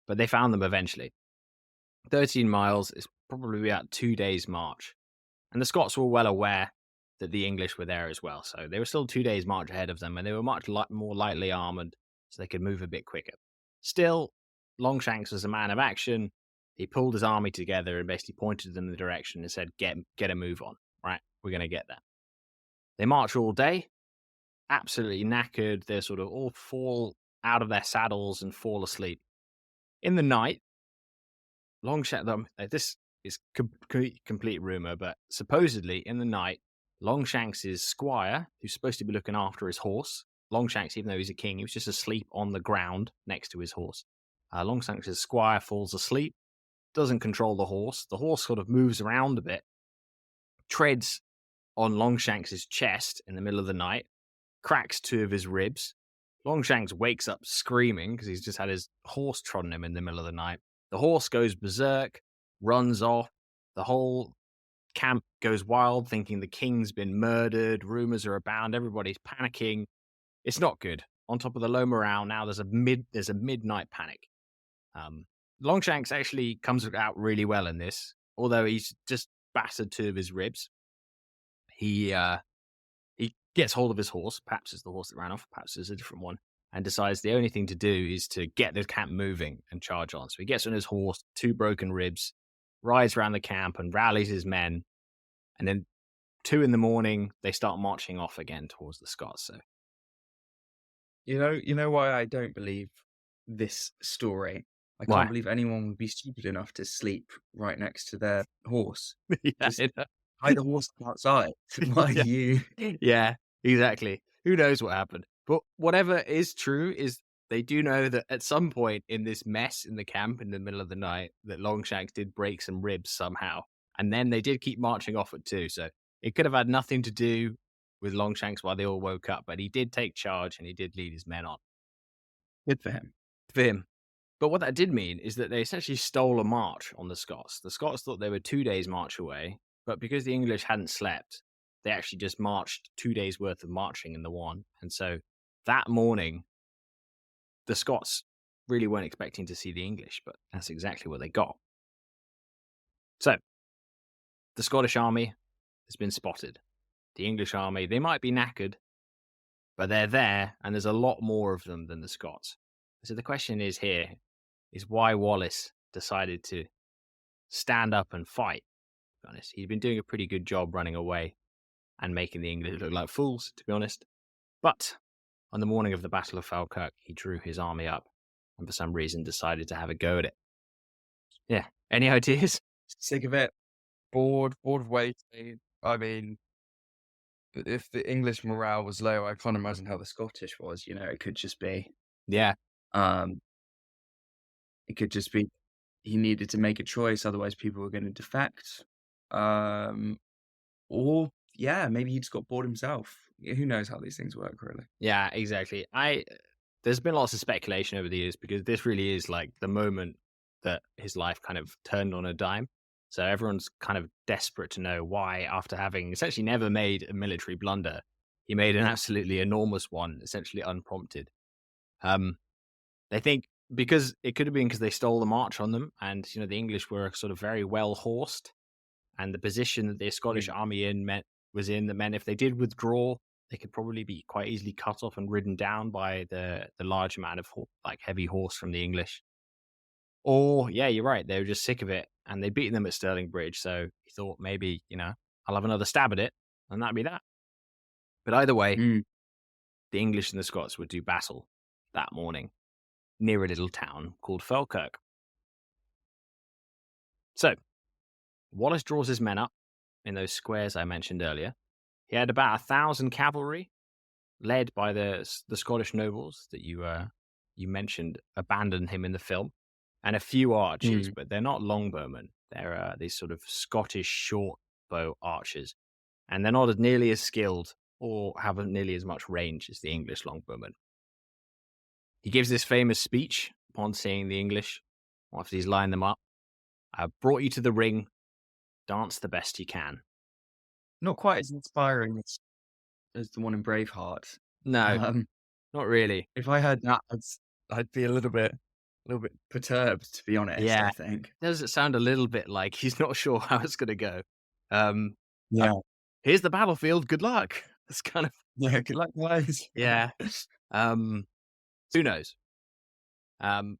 but they found them eventually. 13 miles is probably about 2 days' march. And the Scots were well aware that the English were there as well. So they were still 2 days' march ahead of them, and they were much more lightly armored, so they could move a bit quicker. Still, Longshanks was a man of action. He pulled his army together and basically pointed them in the direction and said, get a move on, right? We're going to get there. They march all day, absolutely knackered. They sort of all fall out of their saddles and fall asleep. In the night, Longshanks, this is complete rumor, but supposedly in the night, Longshanks's squire, who's supposed to be looking after his horse, Longshanks, even though he's a king, he was just asleep on the ground next to his horse. Longshanks's squire falls asleep, doesn't control the horse. The horse sort of moves around a bit, treads on Longshanks's chest in the middle of the night, cracks two of his ribs. Longshanks wakes up screaming because he's just had his horse trodden him in the middle of the night. The horse goes berserk, runs off. The whole camp goes wild, thinking the king's been murdered. Rumors are abound. Everybody's panicking. It's not good. On top of the low morale, now there's a midnight panic. Longshanks actually comes out really well in this, although he's just battered two of his ribs. He gets hold of his horse, perhaps it's the horse that ran off, perhaps it's a different one, and decides the only thing to do is to get the camp moving and charge on. So he gets on his horse, two broken ribs, rides around the camp and rallies his men. And then 2 a.m, they start marching off again towards the Scots. So You know why I don't believe this story? I can't why? believe anyone would be stupid enough to sleep right next to their horse. yeah, Just hide the horse outside. Why yeah, do you? yeah, exactly. Who knows what happened? But whatever is true is they do know that at some point in this mess in the camp in the middle of the night, that Longshanks did break some ribs somehow. And then they did keep marching off at 2. So it could have had nothing to do with Longshanks while they all woke up, but he did take charge and he did lead his men on. Good for him. For him. But what that did mean is that they essentially stole a march on the Scots. The Scots thought they were 2 days' march away, but because the English hadn't slept, they actually just marched 2 days' worth of marching in the one. And so that morning, the Scots really weren't expecting to see the English, but that's exactly what they got. So the Scottish army has been spotted. The English army, they might be knackered, but they're there, and there's a lot more of them than the Scots. So the question is here is why Wallace decided to stand up and fight. To be honest, he'd been doing a pretty good job running away and making the English look like fools, to be honest. But on the morning of the Battle of Falkirk, he drew his army up and for some reason decided to have a go at it. Yeah. Any ideas? Sick of it. Bored of waiting. I mean, if the English morale was low, I can't imagine how the Scottish was. It could just be, Yeah. um, it could just be he needed to make a choice, otherwise people were going to defect. Um, or yeah, maybe he just got bored himself. Who knows how these things work, really? Yeah, exactly. There's been lots of speculation over the years because this really is like the moment that his life kind of turned on a dime. So everyone's kind of desperate to know why, after having essentially never made a military blunder, he made an absolutely enormous one, essentially unprompted. Um, they think because it could have been because they stole the march on them, and the English were sort of very well horsed, and the position that the Scottish Mm. army was in that meant if they did withdraw, they could probably be quite easily cut off and ridden down by the large amount of like heavy horse from the English. Or yeah, you're right, they were just sick of it and they'd beaten them at Stirling Bridge, so he thought maybe I'll have another stab at it, and that'd be that. But either way, Mm. the English and the Scots would do battle that morning near a little town called Falkirk. So Wallace draws his men up in those squares I mentioned earlier. He had about 1,000 cavalry, led by the Scottish nobles that you mentioned abandoned him in the film, and a few archers, Mm. but they're not longbowmen. They're these sort of Scottish short bow archers, and they're not as nearly as skilled or haven't nearly as much range as the English longbowmen. He gives this famous speech upon seeing the English after he's lined them up. I brought you to the ring. Dance the best you can. Not quite as inspiring as the one in Braveheart. No, Um, not really. if I heard that, I'd be a little bit perturbed, to be honest, Yeah, I think. does it sound a little bit like he's not sure how it's going to go? Um, uh, Yeah. Here's the battlefield. Good luck. It's kind of Yeah, good luck, guys. yeah. Um, who knows? Um,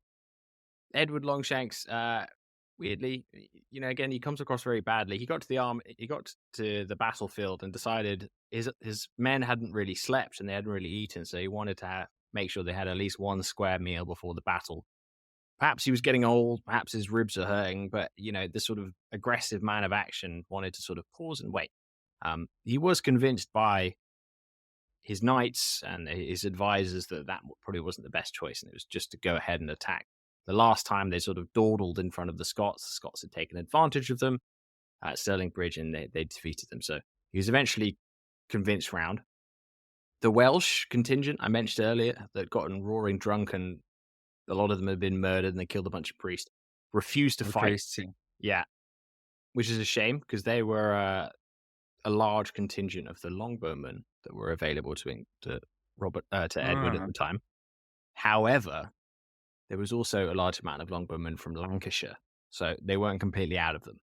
Edward Longshanks, weirdly, again, he comes across very badly. He got to the battlefield and decided his men hadn't really slept and they hadn't really eaten, so he wanted to make sure they had at least one square meal before the battle. Perhaps he was getting old, perhaps his ribs are hurting, but this sort of aggressive man of action wanted to sort of pause and wait. He was convinced by his knights and his advisors that probably wasn't the best choice, and it was just to go ahead and attack. The last time they sort of dawdled in front of the Scots had taken advantage of them at Stirling Bridge, and they defeated them. So he was eventually convinced round. The Welsh contingent I mentioned earlier that gotten roaring drunk and a lot of them had been murdered and they killed a bunch of priests, refused to The fight. priests, yeah. Yeah, which is a shame because they were a large contingent of the longbowmen that were available to Edward at Ah, the time. However, there was also a large amount of longbowmen from Lancashire, so they weren't completely out of them.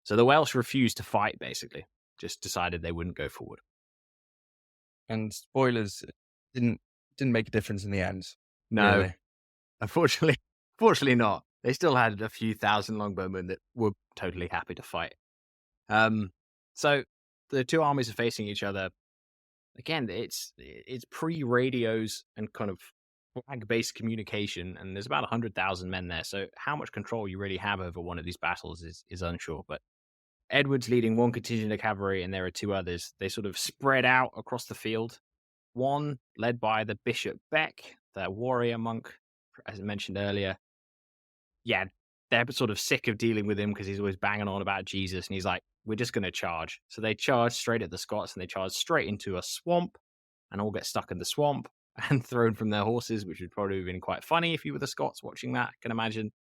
So the Welsh refused to fight, basically, just decided they wouldn't go forward. and spoilers, didn't didn't make a difference in the end, No, really. unfortunately, fortunately not. They still had a few thousand longbowmen that were totally happy to fight. Um, so the two armies are facing each other. Again, it's pre-radios and kind of flag-based communication, and there's about 100,000 men there. So how much control you really have over one of these battles is unsure. But Edward's leading one contingent of cavalry, and there are two others. They sort of spread out across the field. One led by the Bishop Beck, the warrior monk, as I mentioned earlier. Yeah, they're sort of sick of dealing with him because he's always banging on about Jesus, and he's like, "We're just going to charge." So they charge straight at the Scots, and they charge straight into a swamp, and all get stuck in the swamp and thrown from their horses, which would probably have been quite funny if you were the Scots watching that. I can imagine.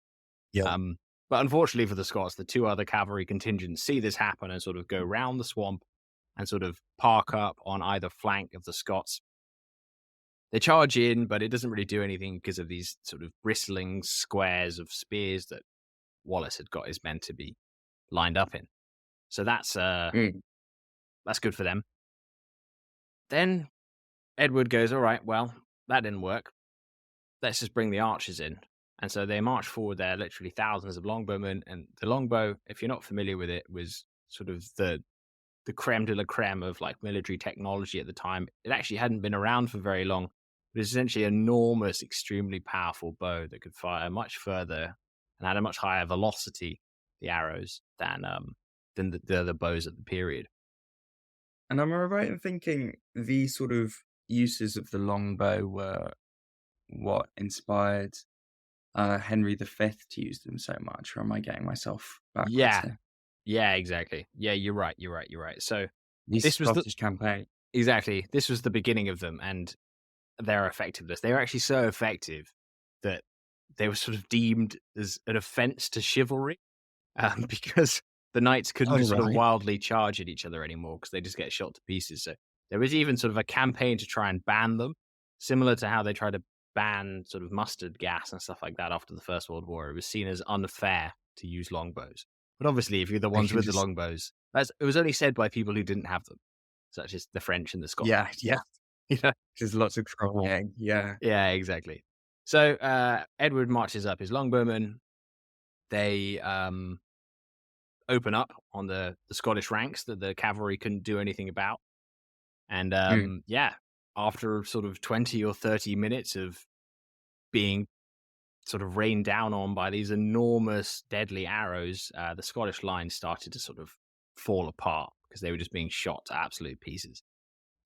Yeah. Um, but unfortunately for the Scots, the two other cavalry contingents see this happen and sort of go round the swamp and sort of park up on either flank of the Scots. They charge in, but it doesn't really do anything because of these sort of bristling squares of spears that Wallace had got his men to be lined up in. So Mm. that's good for them. Then Edward goes, all right, well, that didn't work. let's just bring the archers in. And so they marched forward there, literally thousands of longbowmen. And the longbow, if you're not familiar with it, was sort of the creme de la creme of like military technology at the time. It actually hadn't been around for very long. It was essentially an enormous, extremely powerful bow that could fire much further and had a much higher velocity, the arrows, than the other bows at the period. And am I right in thinking these sort of uses of the longbow were what inspired Henry V to use them so much, or am I getting myself backwards Yeah, here? yeah, exactly. Yeah, you're right. You're right. You're right. So These this was the Scottish campaign. exactly this was the beginning of them and their effectiveness. They were actually so effective that they were sort of deemed as an offense to chivalry. Because the knights couldn't Oh, sort of right. wildly charge at each other anymore because they just get shot to pieces. So there was even sort of a campaign to try and ban them, similar to how they tried to ban sort of mustard gas and stuff like that after the First World War. It was seen as unfair to use longbows. But obviously, if you're the They ones can with the just longbows, it was only said by people who didn't have them, such as the French and the Scottish. yeah, yeah. You know? There's lots of crying, yeah. Yeah, exactly. So Edward marches up his longbowmen. They open up on the Scottish ranks that the cavalry couldn't do anything about. And Mm. yeah, after sort of 20 or 30 minutes of being sort of rained down on by these enormous deadly arrows, the Scottish line started to sort of fall apart because they were just being shot to absolute pieces.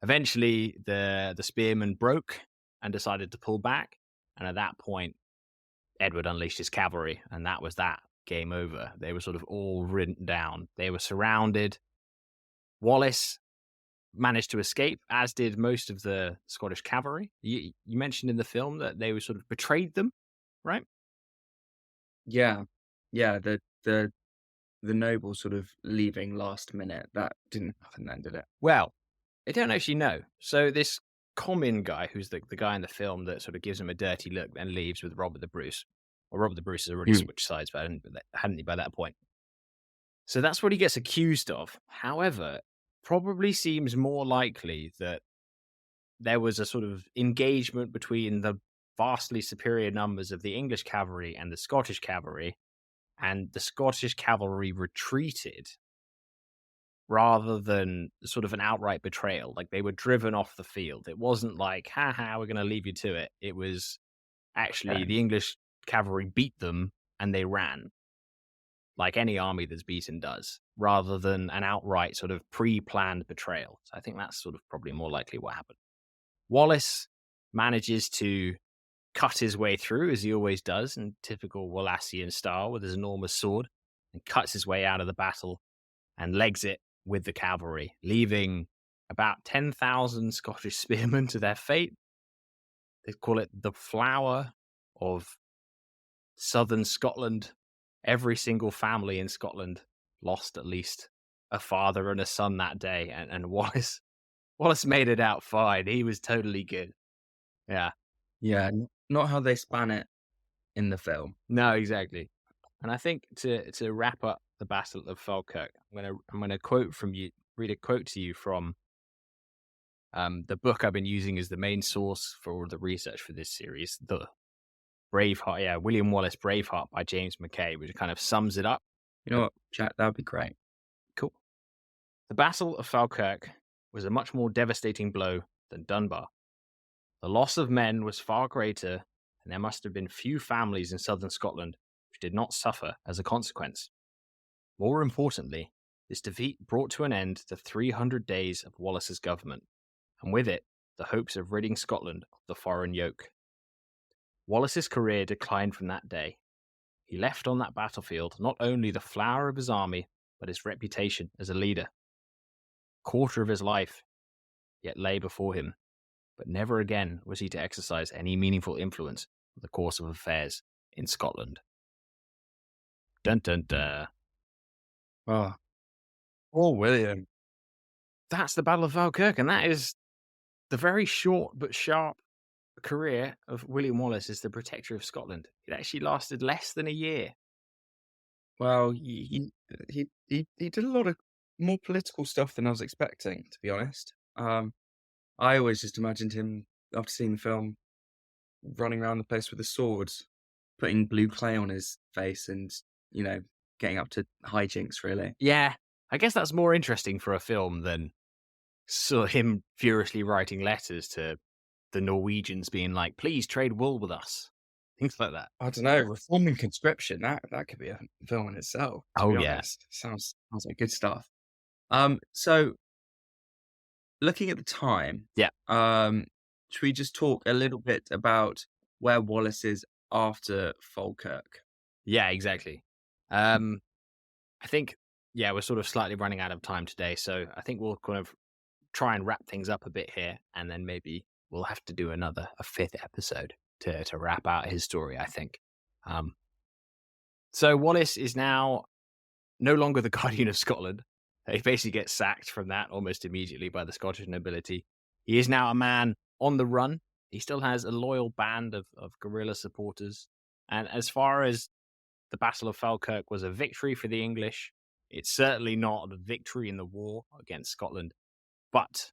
Eventually, the spearmen broke and decided to pull back. And at that point, Edward unleashed his cavalry, and that was that. Game over. They were sort of all ridden down. They were surrounded. Wallace managed to escape, as did most of the Scottish cavalry. You mentioned in the film that they were sort of betrayed them, right? Yeah. Yeah, the noble sort of leaving last minute, that didn't happen then, did it? Well, they don't actually know. So this common guy, who's the guy in the film that sort of gives him a dirty look and leaves with Robert the Bruce. Well, Robert the Bruce has already Mm. switched sides, but hadn't he by that point? So that's what he gets accused of. However, probably seems more likely that there was a sort of engagement between the vastly superior numbers of the English cavalry and the Scottish cavalry, and the Scottish cavalry retreated rather than sort of an outright betrayal. Like they were driven off the field. It wasn't like, haha, we're going to leave you to it. It was actually Okay. the English cavalry beat them and they ran, like any army that's beaten does, rather than an outright sort of pre planned betrayal. So I think that's sort of probably more likely what happened. Wallace manages to cut his way through, as he always does in typical Wallacean style, with his enormous sword, and cuts his way out of the battle and legs it with the cavalry, leaving about 10,000 Scottish spearmen to their fate. They call it the flower of southern Scotland. Every single family in Scotland lost at least a father and a son that day, and Wallace made it out fine. He was totally good. Yeah. Yeah, not how they span it in the film. No, exactly. And I think to wrap up the Battle of Falkirk, I'm gonna quote from you, read a quote to you from the book I've been using as the main source for all the research for this series, the Braveheart, yeah, William Wallace Braveheart by James McKay, which kind of sums it up. You know what, Jack? That would be great. Cool. The Battle of Falkirk was a much more devastating blow than Dunbar. The loss of men was far greater, and there must have been few families in southern Scotland which did not suffer as a consequence. More importantly, this defeat brought to an end the 300 days of Wallace's government, and with it, the hopes of ridding Scotland of the foreign yoke. Wallace's career declined from that day. He left on that battlefield not only the flower of his army, but his reputation as a leader. A quarter of his life yet lay before him, but never again was he to exercise any meaningful influence on the course of affairs in Scotland. Dun dun dun. Oh, poor William. That's the Battle of Falkirk, and that is the very short but sharp career of William Wallace as the protector of Scotland. It actually lasted less than a year. Well, he did a lot of more political stuff than I was expecting, to be honest. I always just imagined him after seeing the film running around the place with a sword, putting blue clay on his face and, you know, getting up to hijinks, really. Yeah, I guess that's more interesting for a film than him furiously writing letters to the Norwegians being like, please trade wool with us. Things like that. I don't know, reforming conscription, that could be a film in itself, to Oh, be yeah. honest. Sounds like good stuff. So looking at the time, Yeah. should we just talk a little bit about where Wallace is after Falkirk? Yeah, exactly. I think, yeah, we're sort of slightly running out of time today. So I think we'll kind of try and wrap things up a bit here. And then maybe we'll have to do a fifth episode to wrap out his story, I think. So Wallace is now no longer the Guardian of Scotland. He basically gets sacked from that almost immediately by the Scottish nobility. He is now a man on the run. He still has a loyal band of guerrilla supporters. And as far as the Battle of Falkirk was a victory for the English, it's certainly not a victory in the war against Scotland. But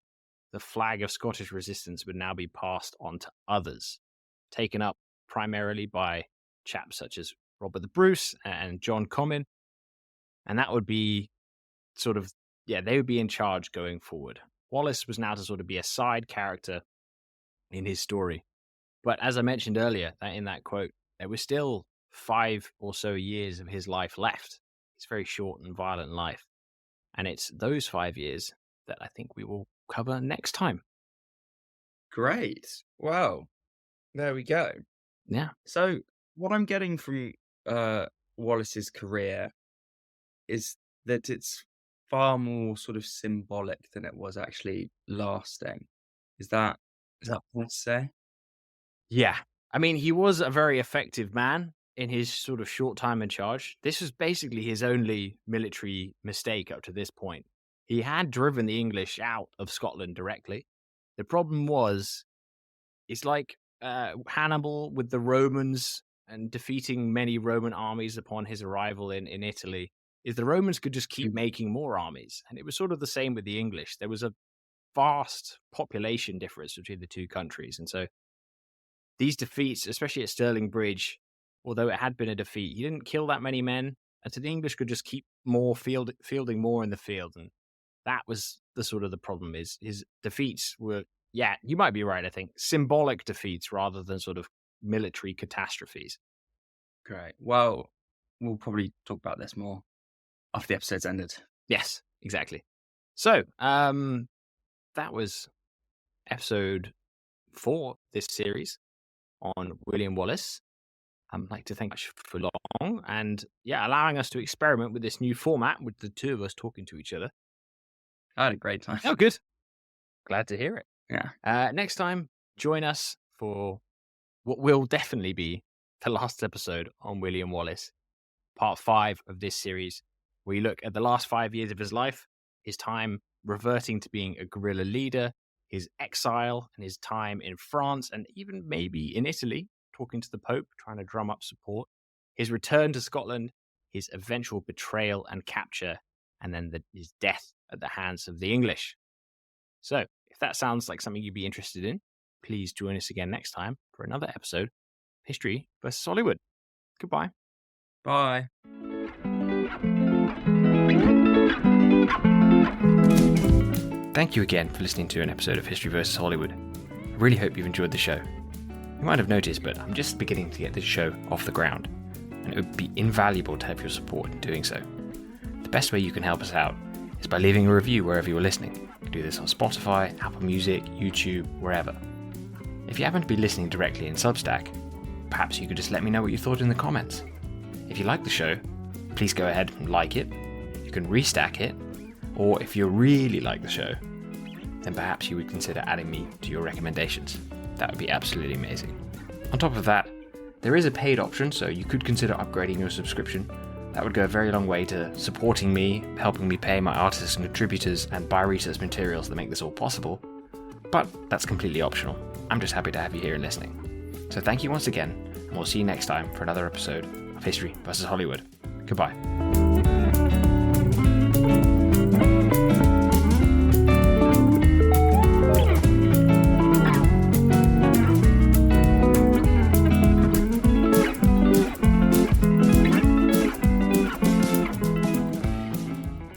the flag of Scottish resistance would now be passed on to others, taken up primarily by chaps such as Robert the Bruce and John Comyn. And that would be sort of, yeah, they would be in charge going forward. Wallace was now to sort of be a side character in his story. But as I mentioned earlier, in that quote, there was still 5 or so years of his life left. His very short and violent life. And it's those 5 years that I think we will cover next time. Great. Wow. There we go. Yeah. So what I'm getting from Wallace's career is that it's far more sort of symbolic than it was actually lasting. Is that fair to say? Yeah. I mean, he was a very effective man in his sort of short time in charge. This was basically his only military mistake up to this point. He had driven the English out of Scotland directly. The problem was, it's like Hannibal with the Romans and defeating many Roman armies upon his arrival in Italy, is the Romans could just keep making more armies. And it was sort of the same with the English. There was a vast population difference between the two countries. And so these defeats, especially at Stirling Bridge, although it had been a defeat, he didn't kill that many men. And so the English could just keep fielding more in the field. And that was the sort of the problem, is his defeats were, yeah, you might be right, I think, symbolic defeats rather than sort of military catastrophes. Great. Well, we'll probably talk about this more after the episode's ended. Yes, exactly. So, that was episode 4 this series on William Wallace. I'd like to thank you for long and, yeah, allowing us to experiment with this new format with the two of us talking to each other. I had a great time. Oh, good. Glad to hear it. Yeah. Next time, join us for what will definitely be the last episode on William Wallace, part 5 of this series, where we look at the last 5 years of his life, his time reverting to being a guerrilla leader, his exile and his time in France and even maybe in Italy, talking to the Pope, trying to drum up support, his return to Scotland, his eventual betrayal and capture, and then his death at the hands of the English. So, if that sounds like something you'd be interested in, please join us again next time for another episode of History vs. Hollywood. Goodbye. Bye. Thank you again for listening to an episode of History vs. Hollywood. I really hope you've enjoyed the show. You might have noticed, but I'm just beginning to get this show off the ground, and it would be invaluable to have your support in doing so. The best way you can help us out is by leaving a review wherever you're listening. You can do this on Spotify, Apple Music, YouTube, wherever. If you happen to be listening directly in Substack, perhaps you could just let me know what you thought in the comments. If you like the show, please go ahead and like it. You can restack it, or if you really like the show, then perhaps you would consider adding me to your recommendations. That would be absolutely amazing. On top of that, there is a paid option, so you could consider upgrading your subscription. That would go a very long way to supporting me, helping me pay my artists and contributors, and buy research materials that make this all possible. But that's completely optional. I'm just happy to have you here and listening. So thank you once again, and we'll see you next time for another episode of History vs. Hollywood. Goodbye.